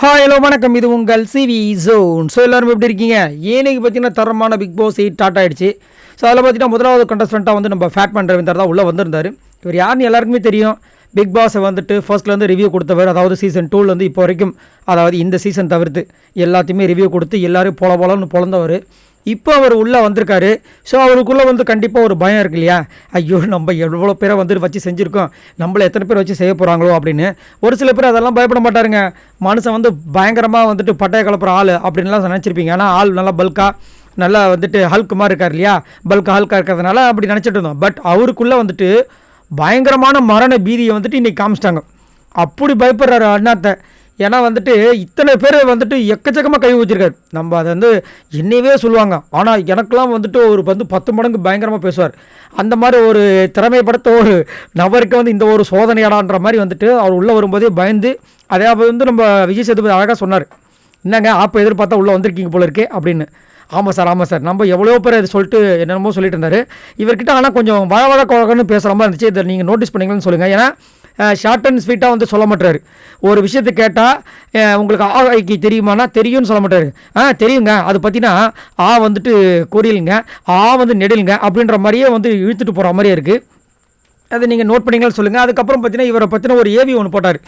Hi hello வணக்கம், இது உங்கள் சிவி ஜோன். ஸோ எல்லோரும் எப்படி இருக்கீங்க? ஏனைக்கு பார்த்தீங்கன்னா தரமான பிக் பாஸ் 8 ஸ்டார்ட் ஆகிடுச்சு. ஸோ அதில் பார்த்தீங்கன்னா முதலாவது கண்டஸ்டண்ட்டாக வந்து நம்ம ஃபேட் பண்ணுற விந்தர் தான் உள்ளே வந்திருந்தார். இவர் யாருன்னு எல்லாருக்குமே தெரியும். பிக் பாஸை வந்துட்டு ஃபர்ஸ்ட்லேருந்து ரிவ்யூ கொடுத்தவர், அதாவது சீசன் 2லேருந்து இப்போ வரைக்கும், அதாவது இந்த சீசன் தவிர்த்து எல்லாத்தையுமே ரிவ்யூ கொடுத்து எல்லோரும் போலன்னு பொழந்தவர். இப்போ அவர் உள்ளே வந்திருக்காரு. ஸோ அவருக்குள்ளே வந்து கண்டிப்பாக ஒரு பயம் இருக்கு இல்லையா? ஐயோ, நம்ம எவ்வளோ பேரை வந்து வச்சு செஞ்சுருக்கோம், நம்மளை எத்தனை பேர் வச்சு செய்ய போகிறாங்களோ அப்படின்னு. ஒரு சில பேர் அதெல்லாம் பயப்பட மாட்டாருங்க. மனுஷன் வந்து பயங்கரமாக வந்துட்டு பட்டைய கலப்புற ஆள் அப்படின்லாம் நினச்சிருப்பீங்க. ஆனால் ஆள் நல்லா பல்காக நல்லா வந்துட்டு ஹல்க் மாதிரி இருக்கார் இல்லையா? ஹல்காக இருக்கிறதுனால அப்படி நினச்சிட்டு இருந்தோம். பட் அவருக்குள்ளே வந்துட்டு பயங்கரமான மரண பீதியை வந்துட்டு இன்றைக்கி காமிச்சிட்டாங்க. அப்படி பயப்படுறாரு அண்ணாத்தை. ஏன்னா வந்துட்டு இத்தனை பேர் வந்துட்டு எக்கச்சக்கமாக கை வச்சிருக்காரு. நம்ம அதை வந்து என்னையவே சொல்லுவாங்க. ஆனால் எனக்கெல்லாம் வந்துட்டு ஒரு 10 மடங்கு பயங்கரமாக பேசுவார். அந்த மாதிரி ஒரு திறமைப்படுத்த ஒரு நபருக்கு வந்து இந்த ஒரு சோதனையாடான்ற மாதிரி வந்துட்டு அவர் உள்ளே வரும்போதே பயந்து, அதே வந்து நம்ம விஜய் சேதுபதி அழகாக சொன்னார், என்னங்க அப்போ எதிர்பார்த்தா உள்ளே வந்திருக்கீங்க போல இருக்கே அப்படின்னு. ஆமாம் சார் நம்ம எவ்வளோ பேர் இது சொல்லிட்டு என்னென்னமோ சொல்லிட்டு இருந்தார். இவர்கிட்ட ஆனால் கொஞ்சம் வழக்கன்னு பேசுகிற மாதிரி இருந்துச்சு. இதை நீங்கள் நோட்டீஸ் பண்ணிங்கன்னு சொல்லுங்கள். ஏன்னா ஷார்ட் அண்ட் ஸ்வீட்டாக வந்து சொல்ல மாட்டார். ஒரு விஷயத்தை கேட்டால் உங்களுக்கு ஆய்க்கு தெரியுமானா தெரியும்னு சொல்ல மாட்டார். தெரியுங்க, அது பற்றினா வந்துட்டு கொரியலுங்க, வந்து நெடிலுங்க அப்படின்ற மாதிரியே வந்து இழுத்துட்டு போகிற மாதிரியே இருக்குது. அதை நீங்கள் நோட் பண்ணிங்கன்னு சொல்லுங்கள். அதுக்கப்புறம் பார்த்தீங்கன்னா இவரை பற்றின ஒரு ஏவி ஒன்று போட்டார்.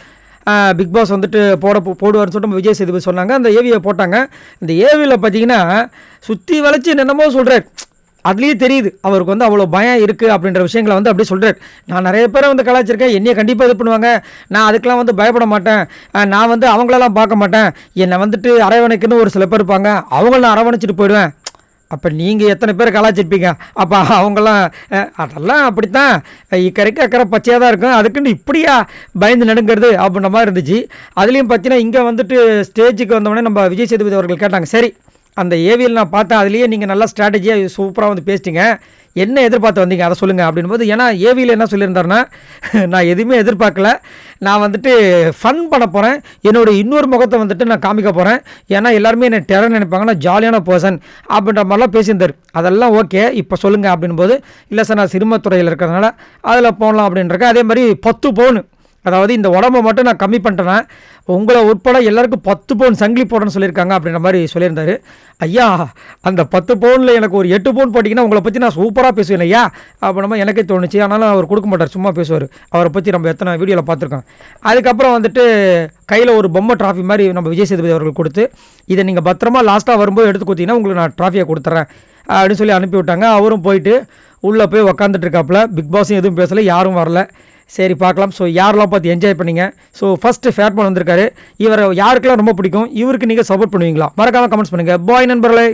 பிக் பாஸ் வந்துட்டு போடுவார்னு சொல்லிட்டு விஜய் சேதுபதி சொன்னாங்க. அந்த ஏவியை போட்டாங்க. இந்த ஏவியில் பார்த்தீங்கன்னா சுற்றி வளைச்சி என்னென்னமோ சொல்கிறார். அதுலேயே தெரியுது அவருக்கு வந்து அவ்வளோ பயம் இருக்குது அப்படின்ற விஷயங்களை வந்து அப்படியே சொல்கிறார். நான் நிறைய பேரை வந்து கலாச்சிருக்கேன், என்னையை கண்டிப்பாக இது பண்ணுவாங்க, நான் அதுக்கெலாம் வந்து பயப்பட மாட்டேன், நான் வந்து அவங்களெல்லாம் பார்க்க மாட்டேன், என்னை வந்துட்டு அரவணைக்குன்னு ஒரு சில பேர் இருப்பாங்க, அவங்கள நான் அரவணைச்சிட்டு போயிடுவேன். அப்போ நீங்கள் எத்தனை பேர் கலாச்சிருப்பீங்க? அப்போ அவங்களாம் அதெல்லாம் அப்படித்தான், இக்கரைக்கு அக்கறை பச்சையாக தான் இருக்கும், அதுக்குன்னு இப்படியா பயந்து நடுங்கிறது அப்படின்ற மாதிரி இருந்துச்சு. அதுலேயும் பார்த்தீங்கன்னா இங்கே வந்துட்டு ஸ்டேஜுக்கு வந்தோடனே நம்ம விஜய் சேதுபதி அவர்கள் கேட்டாங்க, சரி அந்த ஏவியில் நான் பார்த்தேன், அதுலேயே நீங்கள் நல்லா ஸ்ட்ராட்டஜியாக சூப்பராக வந்து பேசிட்டீங்க, என்ன எதிர்பார்த்து வந்தீங்க அதை சொல்லுங்கள் அப்படின்போது, ஏன்னா ஏவியில் என்ன சொல்லியிருந்தாருன்னா, நான் எதுவுமே எதிர்பார்க்கல, நான் வந்துட்டு ஃபன் பண்ண போகிறேன், என்னோடய இன்னொரு முகத்தை வந்துட்டு நான் காமிக்க போகிறேன், ஏன்னா எல்லாருமே என்னை டெரர் நினைப்பாங்க, நான் ஜாலியான பர்சன் அப்படின்ற மாதிரிலாம் பேசியிருந்தார். அதெல்லாம் ஓகே, இப்போ சொல்லுங்கள் அப்படின்போது, இல்லை சார் நான் சினிமாத்துறையில் இருக்கிறதுனால அதில் போகலாம் அப்படின்றக்க. அதே மாதிரி 10 பவுன், அதாவது இந்த உடம்பை மட்டும் நான் கம்மி பண்ணிட்டேன்னா உங்களை உட்பட எல்லாருக்கும் 10 பவுன் சங்கிலி போடணும்னு சொல்லியிருக்காங்க அப்படின்ற மாதிரி சொல்லியிருந்தாரு. ஐயா, அந்த 10 பவுனில் எனக்கு ஒரு 8 பவுன் போட்டிங்கன்னா உங்களை பற்றி நான் சூப்பராக பேசுவேன் ஐயா அப்படின்னா எனக்கே தோணுச்சு. ஆனாலும் அவர் கொடுக்க மாட்டார், சும்மா பேசுவார். அவரை பற்றி நம்ம எத்தனை வீடியோவில் பார்த்துருக்கோம். அதுக்கப்புறம் வந்துட்டு கையில் ஒரு பொம்மை ட்ராஃபி மாதிரி நம்ம விஜய் சேதுபதி அவர்கள் கொடுத்து, இதை நீங்கள் பத்திரமா லாஸ்ட்டாக வரும்போது எடுத்து கொடுத்தீங்கன்னா உங்களுக்கு நான் ட்ராஃபியை கொடுத்துட்றேன் அப்படின்னு சொல்லி அனுப்பி விட்டாங்க. அவரும் போயிட்டு உள்ளே போய் உக்காந்துட்டு இருக்காப்புல. பிக் பாஸும் எதுவும் பேசலை, யாரும் வரல. சரி பார்க்கலாம். ஸோ யாரெல்லாம் பார்த்து என்ஜாய் பண்ணிங்க. ஸோ ஃபஸ்ட்டு ஃபேட்மேன் வந்திருக்காரு. இவரை யாருக்கெல்லாம் ரொம்ப பிடிக்கும், இவருக்கு நீங்கள் சப்போர்ட் பண்ணுவீங்களா? மறக்காமல் கமெண்ட்ஸ் பண்ணுங்கள். பாய் நண்பர்களே.